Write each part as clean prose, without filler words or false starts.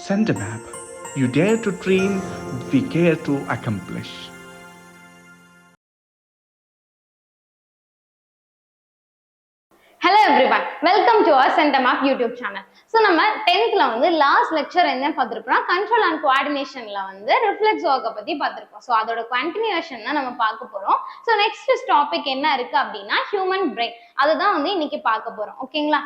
Send a map. You dare to dream, we care to accomplish. Hello everyone, welcome to our Send a Map YouTube channel. So நம்ம 10th ல வந்து last lecture என்ன பார்த்திருப்போம்னா control and கோஆர்டினேஷன்ல வந்து reflex ஒர்க்க பத்தி பார்த்திருப்போம். So அதோட continuation தான் நம்ம பார்க்க போறோம். ஸோ நெக்ஸ்ட் டாபிக் என்ன இருக்கு அப்படின்னா ஹியூமன் பிரெயின், அதுதான் வந்து இன்னைக்கு பார்க்க போறோம். ஓகேங்களா?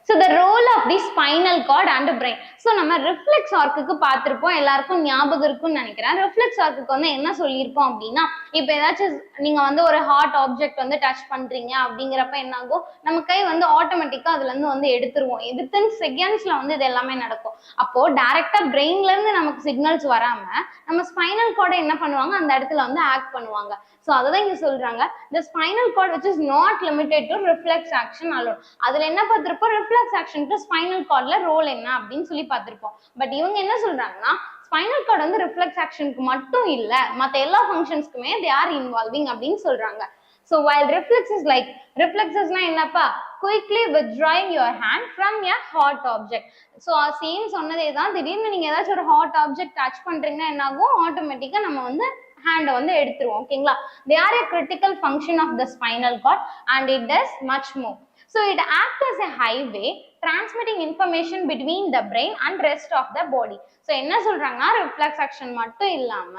So the role of the spinal cord and brain. So நம்ம ரிஃப்ளெக்ஸ் ஆர்க்குக்கு பார்த்திருப்போம், எல்லாருக்கும் ஞாபகம் இருக்கும்னு நினைக்கிறேன். ரிஃப்ளெக்ஸ் ஆர்க்குக்கு வந்து என்ன சொல்லியிருப்போம் அப்படின்னா, இப்போ ஏதாச்சும் நீங்க வந்து ஒரு ஹார்ட் ஆப்ஜெக்ட் வந்து டச் பண்றீங்க அப்படிங்கிறப்ப என்ன ஆகும், நம்ம கை வந்து ஆட்டோமேட்டிக்கா அதுல இருந்து வந்து எடுத்துருவோம். வித்தின் செகண்ட்ஸ்ல வந்து இது எல்லாமே நடக்கும். அப்போ டைரக்டா பிரெயின்ல இருந்து நமக்கு சிக்னல்ஸ் வராம நம்ம ஸ்பைனல் கார்டை என்ன பண்ணுவாங்க, அந்த இடத்துல வந்து ஆக்ட் பண்ணுவாங்க. ஸோ அதுதான் இங்க சொல்றாங்க, the spinal cord which is not limited to reflex action alone. அதுல என்ன பார்த்திருப்போம், ரிஃப்ளெக்ஸ் ஆக்ஷனுக்கு ஸ்பைனல் கார்ட்ல ரோல் என்ன அப்படின்னு சொல்லி பார்த்திருப்போம். பட் இவங்க என்ன சொல்றாங்கன்னா, ஸ்பைனல் கார்டு வந்து ரிஃப்ளெக்ஸ் ஆக்ஷனுக்கு மட்டும் இல்ல, மற்ற எல்லா ஃபங்க்ஷன்ஸ்க்குமே they are involving அப்படின்னு சொல்றாங்க. So while reflexes na என்னப்பா, quickly withdrawing your hand from a hot object. So same சொன்னதே தான், திடீர்னு நீங்க ஏதாச்சும் ஒரு ஹாட் ஆப்ஜெக்ட் டச் பண்றீங்கன்னா என்ன ஆகும், ஆட்டோமேட்டிக்கா நம்ம வந்து ஹேண்டை வந்து எடுத்துருவோம். ஓகேங்களா? they are a critical function of the spinal cord and it does much more. So it acts as a highway transmitting information between the brain and rest of the body. So என்ன சொல்றாங்கன்னா, reflex action மட்டும் இல்லாம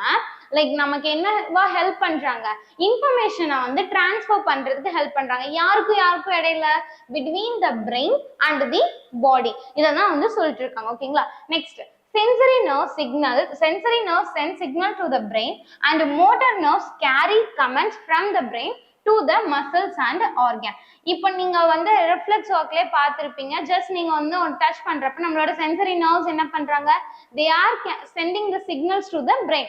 நமக்கு என்னவா help பண்றாங்க, இன்ஃபர்மேஷனை வந்து transfer பண்றதுக்கு ஹெல்ப் பண்றாங்க. யாருக்கும் இடையில, between the brain and the body. இதான் வந்து சொல்லிட்டு இருக்காங்க. ஓகேங்களா? Next, sensory nerves send signal to the brain and motor nerves carry commands from the brain to the muscles and organ. இப்போ நீங்க வந்து ரிஃப்ளெக்ஸ் ஒர்க்லயே பார்த்திருப்பீங்க, ஜஸ்ட் நீங்க வந்து டச் பண்றப்ப நம்மளோட சென்சரி நர்வ்ஸ் என்ன பண்றாங்க, they are sending the signals to the brain.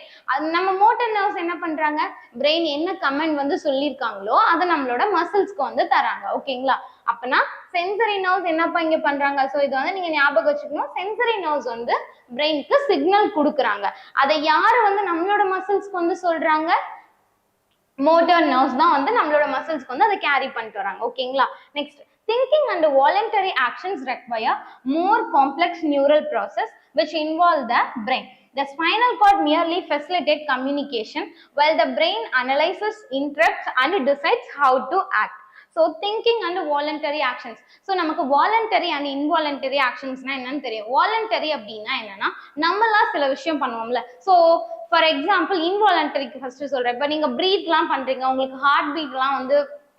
நம்ம மோட்டர் நர்வ்ஸ் என்ன பண்றாங்க, பிரெயின் என்ன கமெண்ட் வந்து சொல்லியிருக்காங்களோ அதை நம்மளோட மசில்ஸ்க்கு வந்து தராங்க. ஓகேங்களா? அப்பனா சென்சரி நர்வ்ஸ் என்னப்பா இங்க பண்றாங்க, ஸோ இது வந்து நீங்க ஞாபகம் வச்சுக்கணும், சென்சரி நர்வ்ஸ் வந்து பிரெயினுக்கு சிக்னல் கொடுக்குறாங்க. அதை யாரு வந்து நம்மளோட மசில்ஸ்க்கு வந்து சொல்றாங்க, மோட்டார் நர்வ்ஸ் தான் வந்து நம்மளோட மசில்ஸ்க்கு வந்து அதை கேரி பண்ணிட்டு வராங்க. ஓகேங்களா? Next, thinking and voluntary actions require more complex neural process which involve the brain. The spinal cord merely facilitates communication while the brain analyzes, interprets and decides how to act. So thinking and voluntary actions. So நமக்கு voluntary and involuntary actionsனா என்னன்னு தெரியும். voluntary அப்படின்னா என்னன்னா, நம்மளா சில விஷயம் பண்ணுவோம்ல. So for example இன்வாலண்டரிக்கு first சொல்றேன். இப்போ நீங்க ப்ரீத்லாம் பண்றீங்க, உங்களுக்கு ஹார்ட் பீட்லாம் வந்து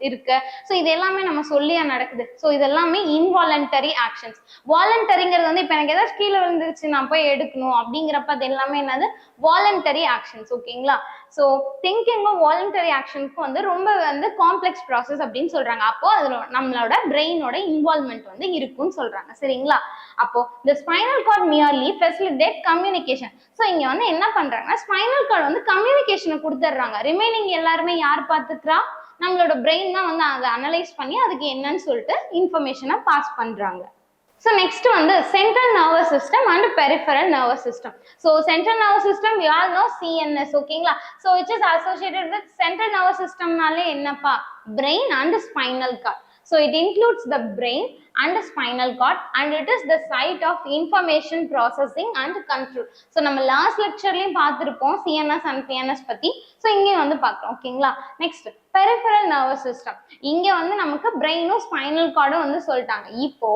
இருக்கு, ஸோ இது எல்லாமே நம்ம சொல்லியா நடக்குது. ஸோ இது எல்லாமே இன்வாலண்டரி ஆக்ஷன்ஸ். வாலண்டரிங்கிறது வந்து இப்போ எனக்கு ஏதாச்சும் கீழே விழுந்துருச்சு நான் போய் எடுக்கணும் அப்படிங்கிறப்ப அது எல்லாமே என்னது, வாலண்டரி ஆக்ஷன்ஸ். ஓகேங்களா? ஸோ திங்கிங்கும் வாலண்டரி ஆக்ஷனுக்கும் வந்து ரொம்ப வந்து காம்ப்ளெக்ஸ் ப்ராசஸ் அப்படின்னு சொல்றாங்க. அப்போ அதுல நம்மளோட பிரெயினோட இன்வால்மெண்ட் வந்து இருக்குன்னு சொல்றாங்க. சரிங்களா? அப்போ the spinal cord merely facilitate communication. So இங்க வந்து என்ன பண்றாங்கன்னா, ஸ்பைனல் கார்டு வந்து கம்யூனிகேஷனை கொடுத்துட்றாங்க. ரிமைனிங் எல்லாருமே யார் பார்த்துக்கிறா, நம்மளோட பிரெயின் தான் வந்து அதை அனலைஸ் பண்ணி அதுக்கு என்னன்னு சொல்லிட்டு இன்ஃபர்மேஷனை பாஸ் பண்றாங்க. So next வந்து central nervous system and peripheral nervous system. So central nervous system we all know CNS. ஓகேங்களா? So which is associated with central nervous system நாலே என்னப்பா, brain and spinal cord. So it includes the brain and spinal cord and it is the site of information processing and control. So நம்ம last லெக்சர்லயும் பார்த்திருப்போம் CNS and PNS பத்தி. So இங்கேயும் வந்து பார்க்குறோம். ஓகேங்களா? Next, peripheral nervous system. இங்க வந்து நமக்கு பிரெயினும் ஸ்பைனல் கார்டும் வந்து சொல்லிட்டாங்க. இப்போ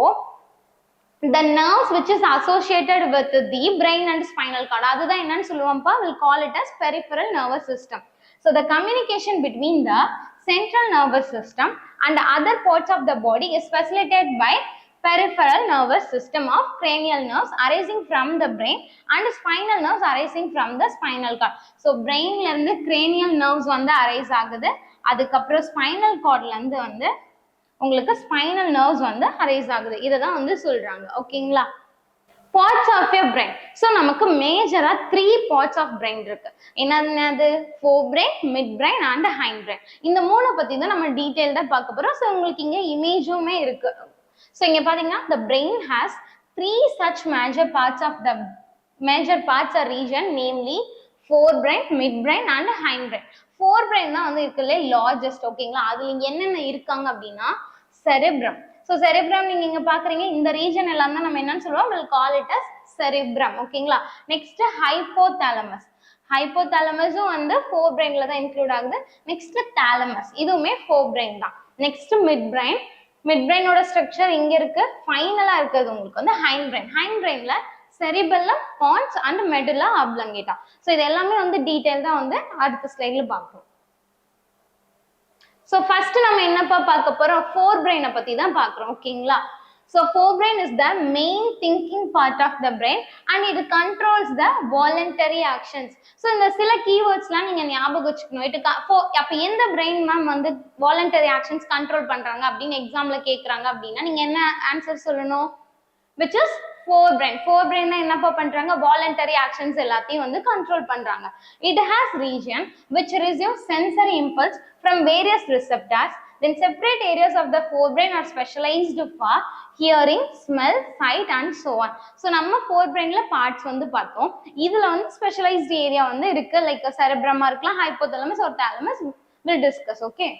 the nerves which is associated with the brain and spinal cord, அதுதான் என்னன்னு சொல்லுவோம்ப்பா, we'll call it as peripheral nervous system. So the communication between the central nervous system and other parts of the body is facilitated by peripheral nervous system of cranial nerves arising from the brain and spinal nerves arising from the spinal cord. So brainல இருந்து cranial nerves வந்து arise ஆகுது, அதுக்கப்புறம் spinal cordல இருந்து வந்து உங்களுக்கு spinal nerves வந்து arise ஆகுது. இதை தான் வந்து சொல்றாங்க. ஓகேங்களா? Parts of your brain. So நமக்கு மேஜரா 3 பார்ட்ஸ் ஆஃப் பிரெயின் இருக்கு. என்னது, fore brain, mid brain and hind brain. இந்த 3 பத்தி தான் நம்ம டீடைல்டா பார்க்க போறோம். ஸோ உங்களுக்கு இங்க இமேஜுமே இருக்கு. ஸோ இங்க பாத்தீங்கன்னா the brain has 3 such major parts or region, namely forebrain, midbrain and hindbrain. forebrain தான் வந்து இருக்குல்ல லார்ஜஸ்ட். ஓகேங்களா? அதுல என்னென்ன இருக்காங்க அப்படின்னா, cerebrum. ஸோ செரிப்ரம் நீங்க இங்க பாக்குறீங்க, இந்த ரீஜன் எல்லாம் தான் நம்ம என்னன்னு சொல்லுவோம், we'll call it as cerebrum. ஓகேங்களா. Next hypothalamus. ஹைப்போதாலமஸும் வந்து ஃபோர் பிரெயின்ல தான் இன்க்ளூட் ஆகுது. நெக்ஸ்ட் தாலமஸ், இதுவுமே ஃபோர் பிரெயின் தான். Next mid brain. மிட் பிரெயினோட ஸ்ட்ரக்சர் இங்க இருக்கு. ஃபைனலா இருக்கிறது உங்களுக்கு வந்து ஹைண்ட் பிரெயின். ஹைண்ட் பிரெயின்ல cerebellum, pons and medulla oblongata. So இது எல்லாமே வந்து டீடைல் தான் வந்து அடுத்த ஸ்லைட்ல பார்ப்போம். ஸோ ஃபர்ஸ்ட் நம்ம என்னப்பா பார்க்க போறோம், ஃபோர் பிரெயினை பத்தி தான் பார்க்குறோம். ஓகேங்களா. So forebrain is the main thinking part of the brain and it controls the voluntary actions. So இந்த சில keywordsலாம் நீங்க ஞாபகம் வச்சுக்கணும். அப்ப எந்த brain மேம் வந்து voluntary actions control பண்றாங்க அப்படின்னு எக்ஸாம்ல கேக்குறாங்க அப்படின்னா நீங்க என்ன ஆன்சர் சொல்லணும், which is forebrain. Forebrain என்னப்பா பண்றாங்க, voluntary actions எல்லாத்தையும் வந்து control பண்றாங்க. It has region which receives sensory impulse from various receptors. Then separate areas of the forebrain are specialized for hearing, smell, sight and so on. So நம்ம forebrainல parts வந்து பார்த்தோம். இதுல வந்து specialized area வந்து இருக்கு, like cerebrum இருக்கலாம், hypothalamus or thalamus. We'll discuss. Okay.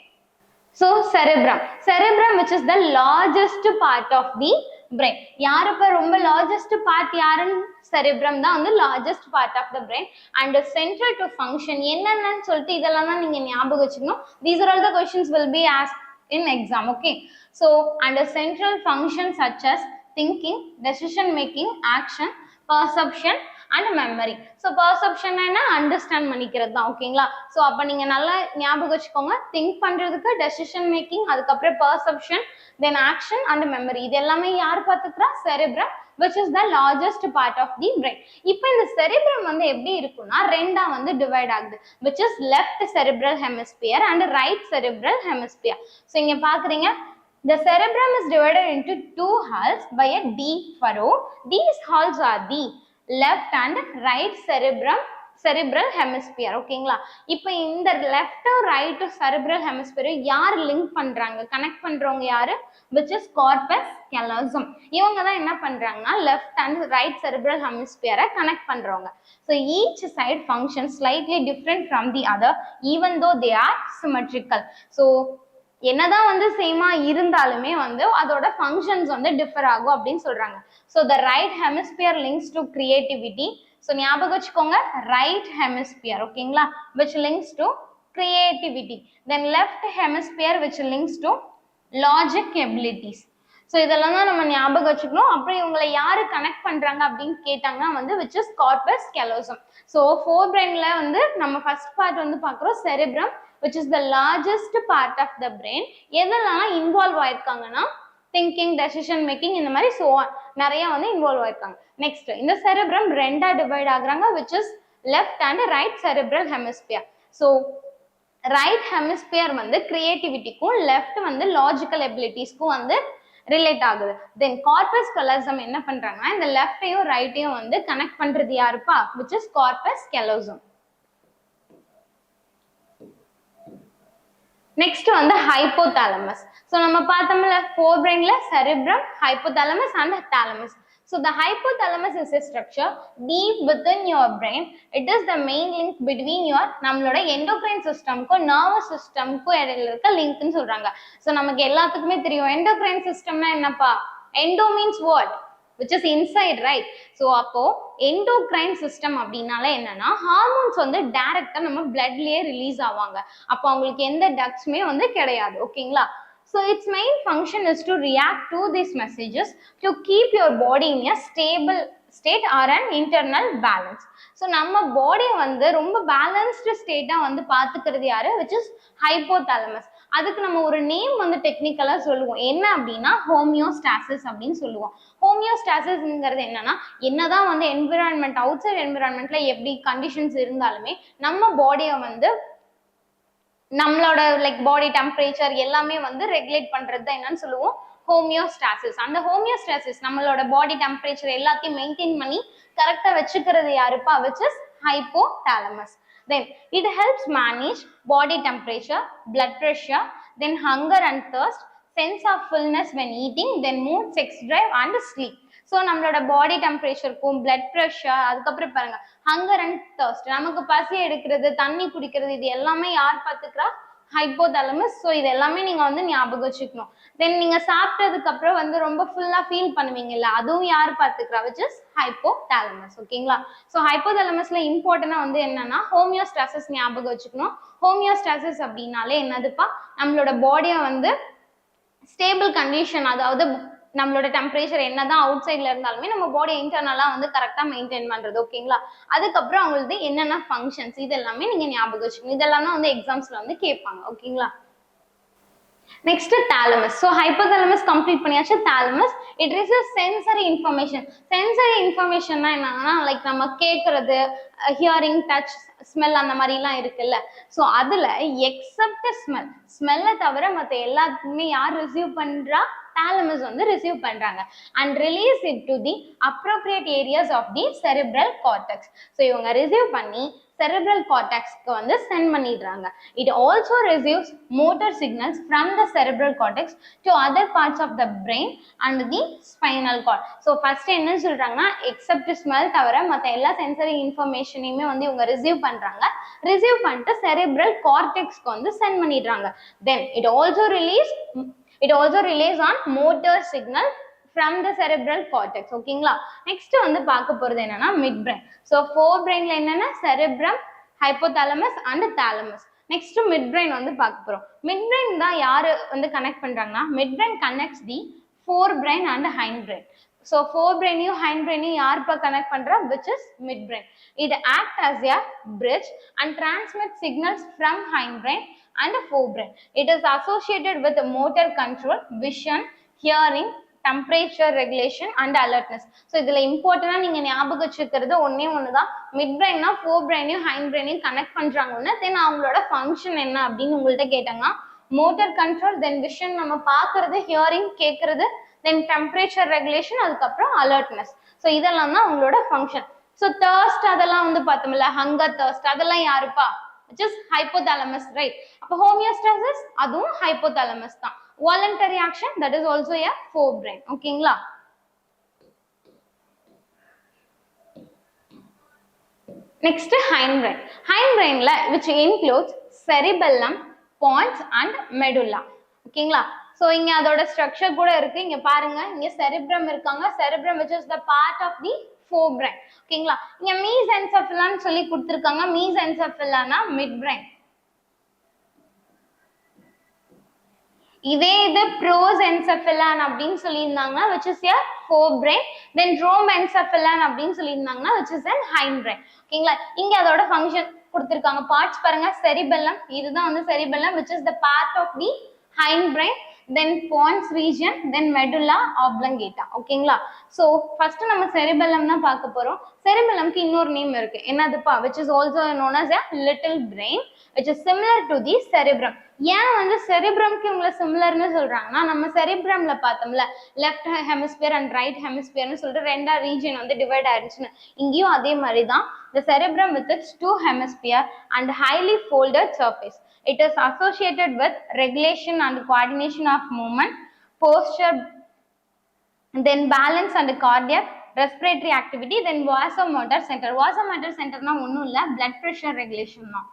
So cerebrum which is the largest part of the brain. யாருப்ப ரொம்ப largest part யாருன்னு, cerebrum தான் வந்து largest part of the brain and central to function. என்னன்னு சொல்லிட்டு இதெல்லாம் தான் நீங்க ஞாபகம் வச்சுக்கணும். These are all the questions will be asked in exam. Okay. So under central functions such as thinking, decision making, action, perception and memory. So perception என்ன understand பண்ணிக்கிறது தான். ஓகேங்களா. ஸோ அப்போ நீங்க நல்லா ஞாபகம் வச்சுக்கோங்க, திங்க் பண்றதுக்கு decision making, அதுக்கப்புறம் perception, then action and memory. இது எல்லாமே யார் பார்த்துக்கிறா, cerebrum which is the largest part of the brain. இப்போ இந்த cerebrum வந்து எப்படி இருக்குன்னா ரெண்டா வந்து டிவைட் ஆகுது, which is left cerebral hemisphere and right cerebral hemisphere. So இங்க பாக்குறீங்க, the cerebrum is divided into two halves by a deep furrow. These halves are the left and right cerebral hemisphere. ஓகேங்களா. இப்போ இந்த left right cerebral hemisphere யார் link பண்றாங்க, connect பண்றவங்க யாரு, which is corpus callosum. இவங்க தான் என்ன பண்றாங்கன்னா left and right cerebral hemisphere connect பண்றவங்க. So each side functions slightly different from the other even though they are symmetrical. So என்னதான் வந்து சேமா இருந்தாலுமே வந்து அதோட ஃபங்க்ஷன்ஸ் வந்து டிஃபர் ஆகும் அப்படின்னு சொல்றாங்க. So the right hemisphere links to creativity. So ஞாபகம் வச்சுக்கோங்க, ரைட் ஹெமிஸ்பியர். ஓகேங்களா, which links to creativity. Then left hemisphere which links to logic abilities. So இதெல்லாம் தான் நம்ம ஞாபகம் வச்சுக்கணும். அப்புறம் இவங்களை யாரு கனெக்ட் பண்றாங்க அப்படின்னு கேட்டாங்கன்னா வந்து which is corpus callosum. So fore பிரெயின்ல வந்து நம்ம ஃபர்ஸ்ட் பார்ட் வந்து பார்க்குறோம் cerebrum which is the largest part of the brain. எதெல்லாம் இன்வால்வ் ஆயிருக்காங்கன்னா திங்கிங், டெசிஷன் மேக்கிங், இந்த மாதிரி ஸோ நிறைய வந்து இன்வால்வ் ஆயிருக்காங்க. நெக்ஸ்ட் இந்த cerebrum ரெண்டா டிவைட் ஆகுறாங்க, which is left and right cerebral hemisphere. So right hemisphere வந்து கிரியேட்டிவிட்டிக்கும், லெஃப்ட் வந்து லாஜிக்கல் எபிலிட்டிஸ்க்கும் வந்து ரிலேட் ஆகுது. தென் கார்பஸ் கலோசம் என்ன பண்றாங்கன்னா இந்த லெஃப்டையும் ரைட்டையும் வந்து கனெக்ட் பண்றது யாருப்பா, which is corpus callosum. Next வந்து ஹைப்போதாலமஸ். ஸோ நம்ம பார்த்தோம்ல four பிரெயின்ல cerebrum, hypothalamus and thalamus. So the hypothalamus is a structure deep within your brain. It is the main link between your நம்மளோட endocrine systemக்கும் nervous systemக்கும் இடையில இருக்க லிங்க்னு சொல்றாங்க. So நமக்கு எல்லாத்துக்குமே தெரியும் endocrine systemனா என்னப்பா, endo means what, which is inside, right? So அப்போ endocrine system அப்படின்னால என்னன்னா ஹார்மோன்ஸ் வந்து டைரக்டா நம்ம பிளட்லயே ரிலீஸ் ஆவாங்க. அப்போ அவங்களுக்கு எந்த டக்ட்ஸுமே வந்து கிடையாது. ஓகேங்களா. So its main function is to react to these messages to keep your body in a stable state or an internal balance. So நம்ம பாடி வந்து ரொம்ப பேலன்ஸ்டு ஸ்டேட்டா வந்து பாத்துக்கிறது யாரு, which is hypothalamus. அதுக்கு நம்ம ஒரு நேம் வந்து டெக்னிக்கலா சொல்லுவோம், என்ன அப்படின்னா ஹோமியோஸ்டாசிஸ் அப்படின்னு சொல்லுவோம். ஹோமியோஸ்டாசிஸ்ங்கிறது என்னதான் வந்து என்விரான்மெண்ட், அவுட் சைட் என்விரான்மெண்ட்ல எப்படி கண்டிஷன்ஸ் இருந்தாலுமே நம்ம பாடியை வந்து நம்மளோட லைக் பாடி டெம்பரேச்சர் எல்லாமே வந்து ரெகுலேட் பண்றது தான் என்னன்னு சொல்லுவோம், ஹோமியோஸ்டாசிஸ். அந்த ஹோமியோஸ்டாசிஸ் நம்மளோட பாடி டெம்பரேச்சர் எல்லாத்தையும் மெயின்டைன் பண்ணி கரெக்டா வச்சுக்கிறது யாருப்பா, which is hypothalamus. Then it helps manage body temperature, blood pressure, then hunger and thirst, sense of fullness when eating, then mood, sex drive and sleep. So நம்மளோட பாடி டெம்பரேச்சருக்கும், blood pressure, அதுக்கப்புறம் பாருங்க hunger and thirst, நமக்கு பசி எடுக்கிறது, தண்ணி குடிக்கிறது, இது எல்லாமே யார் பார்த்துக்கிறா, ஹைப்போதாலமஸ். ஸோ இது எல்லாமே நீங்க வந்து ஞாபகம் வச்சுக்கணும். தென் நீங்க சாப்பிட்டதுக்கு அப்புறம் வந்து ரொம்ப ஃபுல்லா ஃபீல் பண்ணுவீங்கல்ல, அதுவும் யார் பார்த்துக்கிறா, which is ஹைப்போதாலமஸ். ஓகேங்களா? ஸோ ஹைப்போதாலமஸ்ல இம்பார்ட்டன்டா வந்து என்னன்னா ஹோமியோஸ்டாசிஸ் ஞாபகம் வச்சுக்கணும். ஹோமியோஸ்டாசிஸ் அப்படின்னாலே என்னதுப்பா, நம்மளோட பாடியை வந்து ஸ்டேபிள் கண்டிஷன், அதாவது நம்மளோட டெம்பரேச்சர் என்னதான் அவுட் சைட்ல இருந்தாலுமே நம்ம பாடி இன்டர்னலா வந்து கரெக்டா மெயின்டைன் பண்றது. ஓகேங்களா? அதுக்கப்புறம் அவங்களுக்கு என்னென்ன ஃபங்க்ஷன்ஸ் இது எல்லாமே நீங்க ஞாபகம் வச்சுக்கணும். இதெல்லாம் தான் வந்து எக்ஸாம்ஸ்ல வந்து கேட்பாங்க. ஓகேங்களா? Next thalamus. So hypothalamus complete பண்ணியாச்சு. Thalamus it receives sensory information. Sensory இன்ஃபர்மேஷன்னா என்னன்னா, லைக் நம்ம கேட்கறது, ஹியரிங், டச், ஸ்மெல் அந்த மாதிரிலாம் இருக்குல்ல. ஸோ அதுல எக்ஸப்ட் ஸ்மெல்லை தவிர மற்ற எல்லாத்துக்குமே யார் ரிசீவ் பண்றா, தாலமஸ் வந்து ரிசீவ் பண்றாங்க and release it to the appropriate areas of the cerebral cortex. So இவங்க ரிசீவ் பண்ணி cerebral cortex-க்கு வந்து சென்ட் பண்ணிடுறாங்க. It also receives motor signals from the cerebral cortex to other parts of the brain and the spinal cord. So first என்ன சொல்றாங்கன்னா, except smell தவிர மற்ற எல்லா சென்சரி இன்ஃபர்மேஷனையுமே வந்து இவங்க ரிசீவ் பண்றாங்க. ரிசீவ் பண்ணிட்டு cerebral cortex-க்கு வந்து சென்ட் பண்ணிடுறாங்க. Then it also relays on motor signal from the cerebral cortex. ஓகேங்களா? நெக்ஸ்ட் வந்து பார்க்க போறது என்னன்னா மிட் பிரெயின். ஸோ ஃபோர் பிரெயின்ல என்னன்னா cerebrum, hypothalamus and thalamus. Next mid brain வந்து பார்க்க போறோம். மிட் பிரெயின் தான் யாரு வந்து கனெக்ட் பண்றாங்கன்னா, mid brain connects the fore brain and hind brain. So fore பிரெயினையும் ஹைண்ட் பிரெயினையும் யாருப்பா கனெக்ட் பண்றா, which is mid brain. It acts as a bridge and transmits signals from hindbrain and forebrain. It is associated with motor control, vision, hearing, temperature regulation and alertness. So இதுல இம்பார்ட்டன்டா நீங்க ஞாபகம் வச்சுக்கிறது ஒண்ணே ஒண்ணுதான், mid பிரெயின்னா four பிரெயினையும் hind பிரெயினையும் connect பண்றாங்கன்னா தென் அவங்களோட function என்ன அப்படின்னு உங்கள்கிட்ட கேட்டாங்கன்னா, மோட்டர் கண்ட்ரோல், தென் விஷன் நம்ம பார்க்கறது, ஹியரிங் கேட்கறது, தென் டெம்பரேச்சர் ரெகுலேஷன், அதுக்கப்புறம் அலர்ட்னஸ். ஸோ இதெல்லாம் தான் அவங்களோட ஃபங்க்ஷன். ஸோ தர்ஸ்ட் அதெல்லாம் வந்து பார்த்தோம்ல, ஹங்கர், தர்ஸ்ட் அதெல்லாம் யாருப்பா, which is hypothalamus, right? அப்போ homeostasis அதுவும் hypothalamus தான். Voluntary action, that is also a forebrain. ஓகேங்களா? Next hindbrain. Hindbrainல which includes cerebellum, pons and medulla. ஓகேங்களா? ஸோ இங்க அதோட ஸ்ட்ரக்சர் கூட இருக்கு. இங்க பாருங்க, இங்க cerebrum இருக்காங்க. cerebrum which is the part of the forebrain. ஓகேங்களா? இங்க mesencephalon சொல்லி கொடுத்திருக்காங்க. mesencephalon mid brain. இதே இது prosencephalon அப்படின்னு சொல்லியிருந்தாங்கன்னா which is a forebrain. then dromencephalon அப்படின்னு சொல்லியிருந்தாங்கன்னா which is an hindbrain. ஓகேங்களா? இங்க அதோட ஃபங்க்ஷன் கொடுத்திருக்காங்க. பார்ட்ஸ் பாருங்க, cerebellum இதுதான் வந்து cerebellum which is the part of the hindbrain, then pons region, then medulla oblongata. ஓகேங்களா? ஸோ ஃபர்ஸ்ட் நம்ம cerebellum தான் பார்க்க போறோம். cerebellumக்கு இன்னொரு நேம் இருக்கு, என்னதுப்பா, which is also known as a little brain, which is similar to the cerebrum. ஏன் வந்து செரிப்ரம்க்கு இவங்களை சிமிலர்னு சொல்றாங்கன்னா, நம்ம செரிப்ரம்ல பார்த்தோம்ல லெஃப்ட் ஹெமிஸ்பியர் அண்ட் ரைட் ஹெமிஸ்பியர்னு சொல்லிட்டு ரெண்டா ரீஜன் வந்து டிவைட் ஆயிடுச்சுன்னு, இங்கேயும் அதே மாதிரி தான். the cerebrum with its two hemisphere and highly folded surface. It is associated with regulation and coordination of movement, posture, then balance and cardiac, respiratory activity, then vasomotor center. vasomotor center na ஒண்ணும் இல்ல, blood pressure regulation தான்.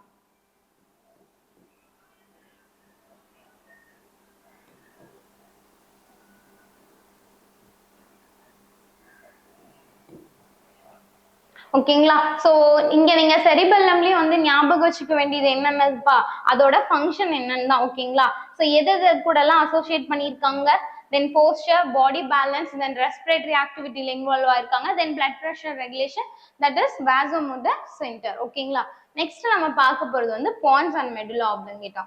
ஓகேங்களா? So இங்க நீங்க செரிபெல்லம்லயும் வந்து ஞாபகம் வச்சுக்க வேண்டியது என்னென்னப்பா, அதோட ஃபங்க்ஷன் என்னன்னு தான். ஓகேங்களா? ஸோ எது கூட எல்லாம் அசோசியேட் பண்ணியிருக்காங்க, then posture, body balance, then respiratory ஆக்டிவிட்டியில இன்வால்வ் ஆயிருக்காங்க, then blood pressure regulation, that is vasomotor centre. ஓகேங்களா? நெக்ஸ்ட் நம்ம பார்க்க போறது வந்து pons and medulla oblongata.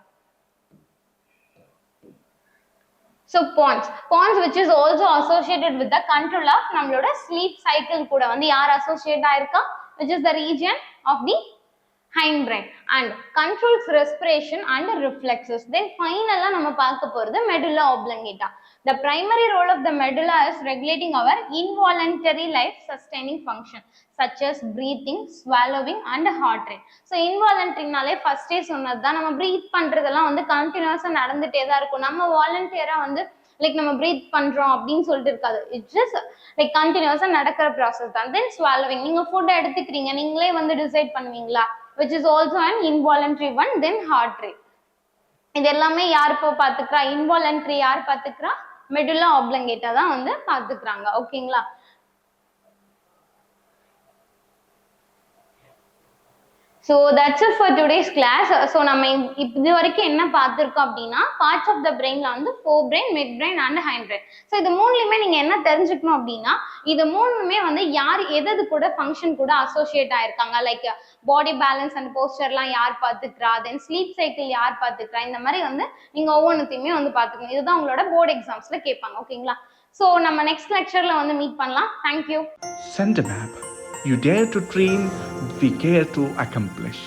So pons which is also associated with the control of நம்மளோட sleep cycle கூட வந்து யார் associate ஆயிருக்கா, which is the region of the hindbrain and controls respiration and reflexes. Then finally நம்ம பார்க்க போறது medulla oblongata. The primary role of the medulla is regulating our involuntary life sustaining function such as breathing, swallowing and heart rate. So involuntary-னாலே ஃபர்ஸ்டே சொன்னதுதான், நம்ம breathe பண்றதெல்லாம் வந்து கண்டினியூஸா நடந்துட்டே தான் இருக்கும். நம்ம வாலண்டியரா வந்து லைக் நம்ம breathe பண்றோம் அப்படின்னு சொல்லிட்டு இருக்காது. இட்ஸ் ஜஸ்ட் லைக் கண்டினியூஸா நடக்கிற ப்ராசஸ் தான். தென் swallowing, நீங்க ஃபுட் எடுத்துக்கிறீங்க, நீங்களே வந்து டிசைட் பண்ணுவீங்களா, which is also an involuntary one. Then heart rate. இது எல்லாமே யார் இப்போ பாத்துக்கிறா? இன்வாலன்ட்ரி யார் பாத்துக்கிறா? மெடுல்லா ஆப்லங்கேட்டா தான் வந்து பாத்துக்கிறாங்க. ஓகேங்களா? So that's it for today's class. So நம்ம இது வரைக்கும் என்ன பார்த்துருக்கோம் அப்படின்னா பார்ட்ஸ் ஆஃப் த பிரெயின்ல வந்து four brain, mid brain and hind brain. So இது மூணுலையுமே நீங்க என்ன தெரிஞ்சுக்கணும் அப்படின்னா இது மூணுமே வந்து யார் எது கூட ஃபங்க்ஷன் கூட அசோசியேட் ஆயிருக்காங்க. லைக் பாடி பேலன்ஸ் அண்ட் போஸ்டர்லாம் யார் பார்த்துக்கிறா, தென் ஸ்லீப் சைக்கிள் யார் பார்த்துக்கிறா, இந்த மாதிரி வந்து நீங்க ஒவ்வொன்றுத்தையுமே வந்து பார்த்துக்கணும். இதுதான் உங்களோட போர்டு எக்ஸாம்ஸ்ல கேட்பாங்க. ஓகேங்களா? ஸோ நம்ம நெக்ஸ்ட் லெக்சர்ல வந்து மீட் பண்ணலாம். Thank you. Send a map. You dare to dream, we care to accomplish.